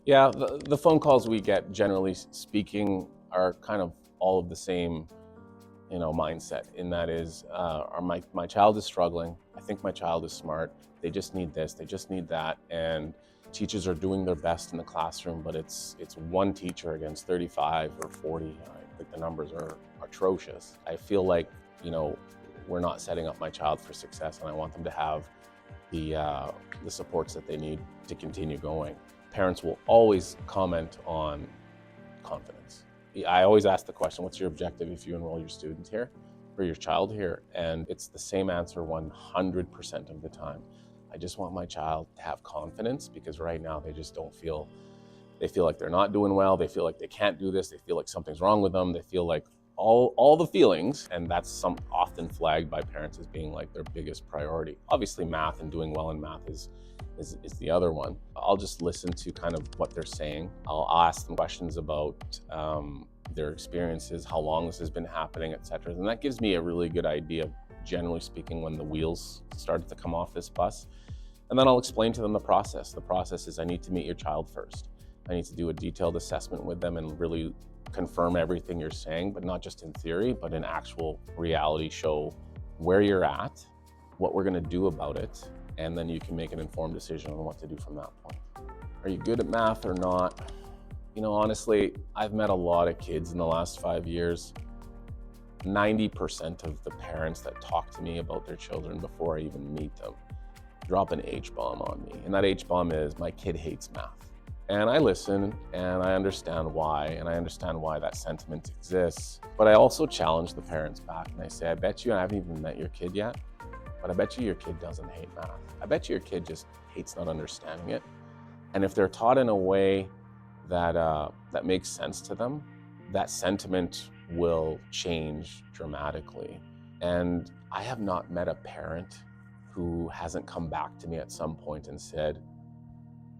Yeah, the phone calls we get, generally speaking, are kind of all of the same, mindset. In that is, my child is struggling. I think my child is smart. They just need this. They just need that. And teachers are doing their best in the classroom, but it's one teacher against 35 or 40. I think the numbers are atrocious. I feel like we're not setting up my child for success, and I want them to have the supports that they need to continue going. Parents will always comment on confidence. I always ask the question, what's your objective if you enroll your student here or your child here? And it's the same answer 100% of the time. I just want my child to have confidence, because right now they just they feel like they're not doing well. They feel like they can't do this. They feel like something's wrong with them. They feel like all the feelings, and that's often flagged by parents as being like their biggest priority. Obviously math and doing well in math is the other one. I'll just listen to kind of what they're saying. I'll ask them questions about their experiences, how long this has been happening, etc. And that gives me a really good idea, generally speaking, when the wheels started to come off this bus. And then I'll explain to them the process. The process is, I need to meet your child first. I need to do a detailed assessment with them and really confirm everything you're saying, but not just in theory, but in actual reality. Show where you're at, what we're gonna do about it, and then you can make an informed decision on what to do from that point. Are you good at math or not? Honestly, I've met a lot of kids in the last 5 years. 90% of the parents that talk to me about their children before I even meet them drop an H-bomb on me. And that H-bomb is, my kid hates math. And I listen, and I understand why, and I understand why that sentiment exists. But I also challenge the parents back, and I say, I bet you, I haven't even met your kid yet, but I bet you your kid doesn't hate math. I bet you your kid just hates not understanding it. And if they're taught in a way that makes sense to them, that sentiment will change dramatically. And I have not met a parent who hasn't come back to me at some point and said,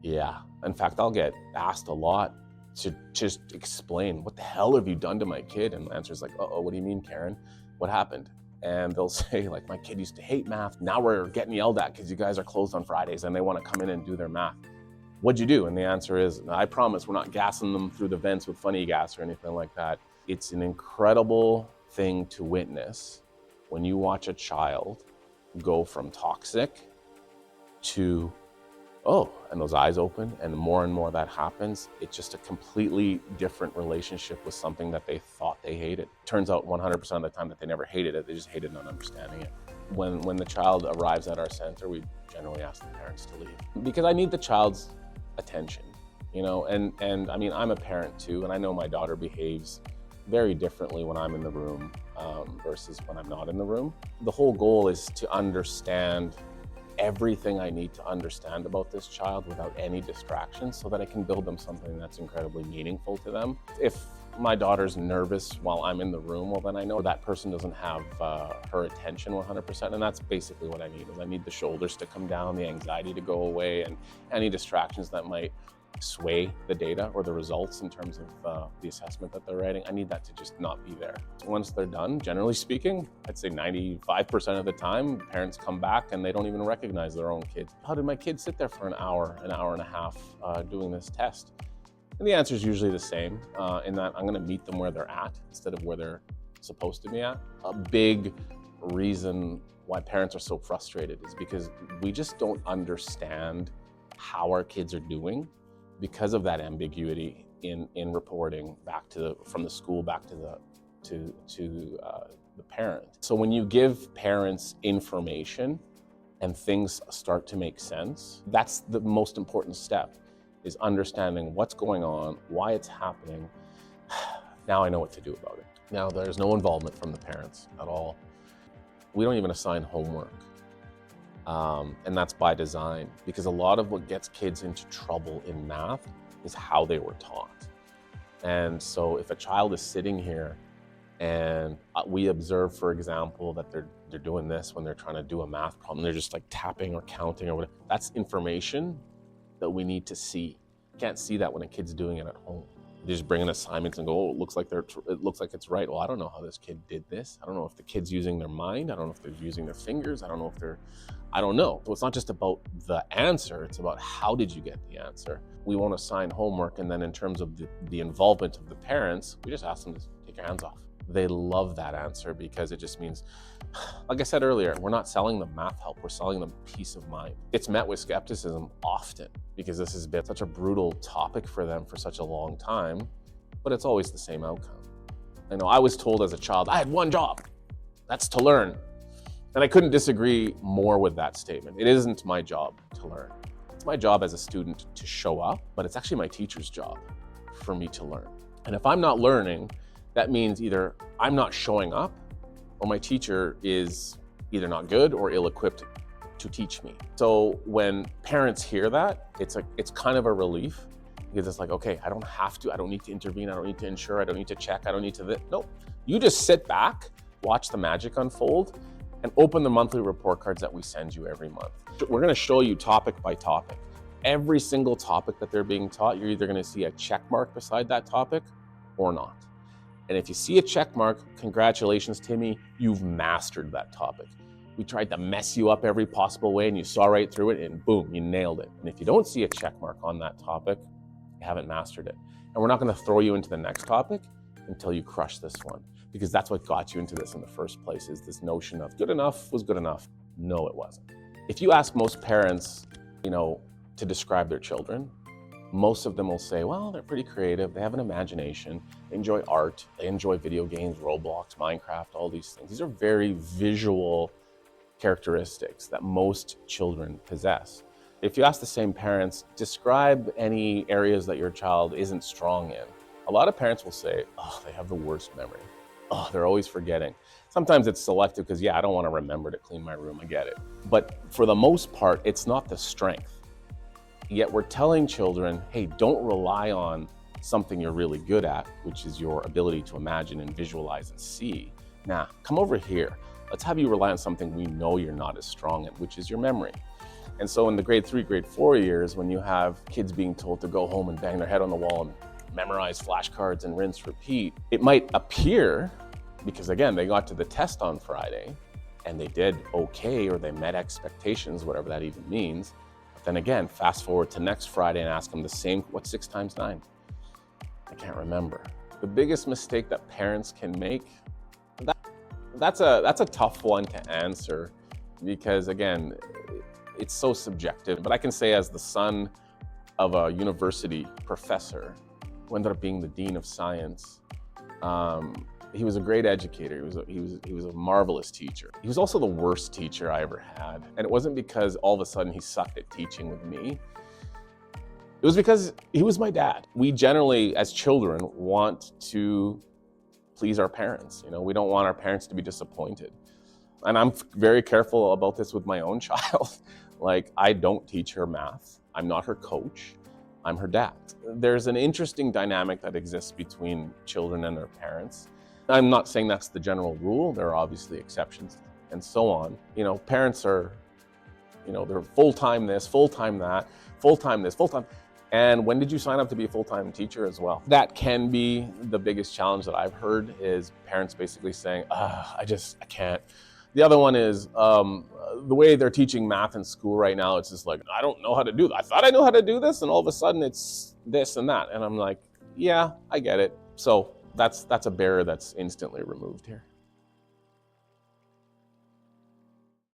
yeah. In fact, I'll get asked a lot to just explain, what the hell have you done to my kid? And the answer is like, uh-oh, what do you mean, Karen? What happened? And they'll say, like, my kid used to hate math. Now we're getting yelled at because you guys are closed on Fridays and they want to come in and do their math. What'd you do? And the answer is, I promise we're not gassing them through the vents with funny gas or anything like that. It's an incredible thing to witness when you watch a child go from toxic to, oh, and those eyes open, and more that happens. It's just a completely different relationship with something that they thought they hated. Turns out 100% of the time that they never hated it, they just hated not understanding it. When the child arrives at our center, we generally ask the parents to leave, because I need the child's attention, and I mean, I'm a parent too, and I know my daughter behaves very differently when I'm in the room versus when I'm not in the room. The whole goal is to understand everything I need to understand about this child without any distractions, so that I can build them something that's incredibly meaningful to them. If my daughter's nervous while I'm in the room, well, then I know that person doesn't have her attention 100%, and that's basically what I need. Is I need the shoulders to come down, the anxiety to go away, and any distractions that might sway the data or the results in terms of the assessment that they're writing. I need that to just not be there. So once they're done, generally speaking, I'd say 95% of the time, parents come back and they don't even recognize their own kids. How did my kid sit there for an hour and a half doing this test? And the answer is usually the same, in that I'm gonna meet them where they're at instead of where they're supposed to be at. A big reason why parents are so frustrated is because we just don't understand how our kids are doing, because of that ambiguity in reporting back from the school back to the parent. So when you give parents information and things start to make sense, that's the most important step, is understanding what's going on, why it's happening. Now I know what to do about it. Now there's no involvement from the parents at all. We don't even assign homework. And that's by design, because a lot of what gets kids into trouble in math is how they were taught. And so if a child is sitting here and we observe, for example, that they're doing this when they're trying to do a math problem, they're just like tapping or counting or whatever, that's information that we need to see. You can't see that when a kid's doing it at home. They just bring in assignments and go, oh, it looks like it's right. Well, I don't know how this kid did this. I don't know if the kid's using their mind. I don't know if they're using their fingers. I don't know. So it's not just about the answer, it's about how did you get the answer. We won't assign homework, and then in terms of the involvement of the parents, we just ask them to take your hands off. They love that answer because it just means, like I said earlier, we're not selling them math help, we're selling them peace of mind. It's met with skepticism often because this has been such a brutal topic for them for such a long time, but it's always the same outcome. I was told as a child, I had one job, that's to learn. And I couldn't disagree more with that statement. It isn't my job to learn. It's my job as a student to show up, but it's actually my teacher's job for me to learn. And if I'm not learning, that means either I'm not showing up or my teacher is either not good or ill-equipped to teach me. So when parents hear that, it's kind of a relief because it's like, okay, I don't need to intervene, I don't need to ensure, I don't need to check, I don't need to, nope. You just sit back, watch the magic unfold, and open the monthly report cards that we send you every month. We're gonna show you topic by topic. Every single topic that they're being taught, you're either gonna see a check mark beside that topic or not. And if you see a check mark, congratulations, Timmy, you've mastered that topic. We tried to mess you up every possible way and you saw right through it and boom, you nailed it. And if you don't see a check mark on that topic, you haven't mastered it. And we're not gonna throw you into the next topic until you crush this one, because that's what got you into this in the first place, is this notion of good enough was good enough. No, it wasn't. If you ask most parents, to describe their children, most of them will say, well, they're pretty creative, they have an imagination, they enjoy art, they enjoy video games, Roblox, Minecraft, all these things. These are very visual characteristics that most children possess. If you ask the same parents, describe any areas that your child isn't strong in, a lot of parents will say, oh, they have the worst memory. Oh, they're always forgetting. Sometimes it's selective because, I don't want to remember to clean my room, I get it. But for the most part, it's not the strength. Yet we're telling children, hey, don't rely on something you're really good at, which is your ability to imagine and visualize and see. Now, come over here. Let's have you rely on something we know you're not as strong in, which is your memory. And so in the grade 3, grade 4 years, when you have kids being told to go home and bang their head on the wall and memorize flashcards and rinse, repeat, it might appear, because again, they got to the test on Friday and they did okay, or they met expectations, whatever that even means. But then again, fast forward to next Friday and ask them the same, what's 6 times 9? I can't remember. The biggest mistake that parents can make, that's a tough one to answer because again, it's so subjective. But I can say as the son of a university professor who ended up being the dean of science, he was a great educator. He was a marvelous teacher. He was also the worst teacher I ever had. And it wasn't because all of a sudden he sucked at teaching with me. It was because he was my dad. We generally, as children, want to please our parents. We don't want our parents to be disappointed. And I'm very careful about this with my own child. Like, I don't teach her math. I'm not her coach. I'm her dad. There's an interesting dynamic that exists between children and their parents. I'm not saying that's the general rule. There are obviously exceptions and so on. Parents are, they're full-time this, full-time that, full-time this, full-time. And when did you sign up to be a full-time teacher as well? That can be the biggest challenge that I've heard, is parents basically saying, I can't. The other one is the way they're teaching math in school right now, it's just like, I don't know how to do that. I thought I knew how to do this, and all of a sudden it's this and that. And I'm like, yeah, I get it. So that's a barrier that's instantly removed here.